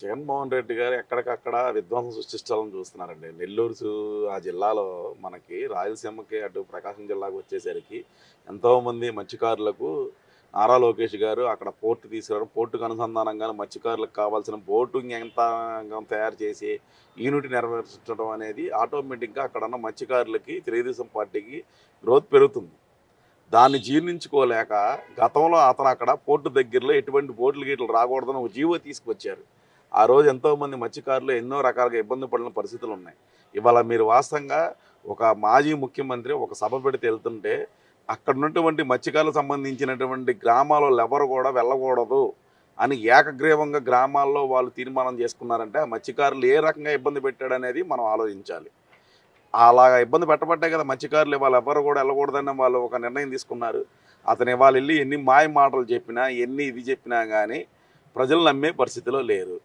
జగన్మోహన్ రెడ్డి గారు ఎక్కడికక్కడ విధ్వంసం సృష్టించాలని చూస్తున్నారండి. ఆ జిల్లాలో మనకి రాయలసీమకి అటు ప్రకాశం జిల్లాకు వచ్చేసరికి ఎంతోమంది మత్స్యకారులకు నారా లోకేష్ గారు అక్కడ పోర్ట్ తీసుకురావడం, పోర్టుకు అనుసంధానంగానే మత్స్యకారులకు కావాల్సిన బోటింగ్ యంత్రాంగం తయారు చేసి యూనిట్ నెరవేర్చడం అనేది ఆటోమేటిక్‌గా అక్కడున్న మత్స్యకారులకి, తెలుగుదేశం పార్టీకి గ్రోత్ పెరుగుతుంది. దాన్ని జీర్ణించుకోలేక గతంలో అతను అక్కడ పోర్టు దగ్గరలో ఎటువంటి బోట్లు గీట్లు రాకూడదని ఒక జీవో తీసుకొచ్చారు. ఆ రోజు ఎంతోమంది మత్స్యకారులు ఎన్నో రకాలుగా ఇబ్బంది పడిన పరిస్థితులు ఉన్నాయి. ఇవాళ మీరు వాస్తవంగా ఒక మాజీ ముఖ్యమంత్రి ఒక సభ పెడితే వెళ్తుంటే అక్కడ ఉన్నటువంటి మత్స్యకారులకు సంబంధించినటువంటి గ్రామాలలో ఎవరు కూడా వెళ్ళకూడదు అని ఏకగ్రీవంగా గ్రామాల్లో వాళ్ళు తీర్మానం చేసుకున్నారంటే ఆ మత్స్యకారులు ఏ రకంగా ఇబ్బంది పెట్టాడనేది మనం ఆలోచించాలి. అలాగా ఇబ్బంది పెట్టబట్టే కదా మత్స్యకారులు ఇవాళ ఎవ్వరు కూడా వెళ్ళకూడదని వాళ్ళు ఒక నిర్ణయం తీసుకున్నారు. అతను ఇవాళ వెళ్ళి ఎన్ని మాయ మాటలు చెప్పినా, ఎన్ని ఇది చెప్పినా కానీ ప్రజలు నమ్మే పరిస్థితిలో లేరు.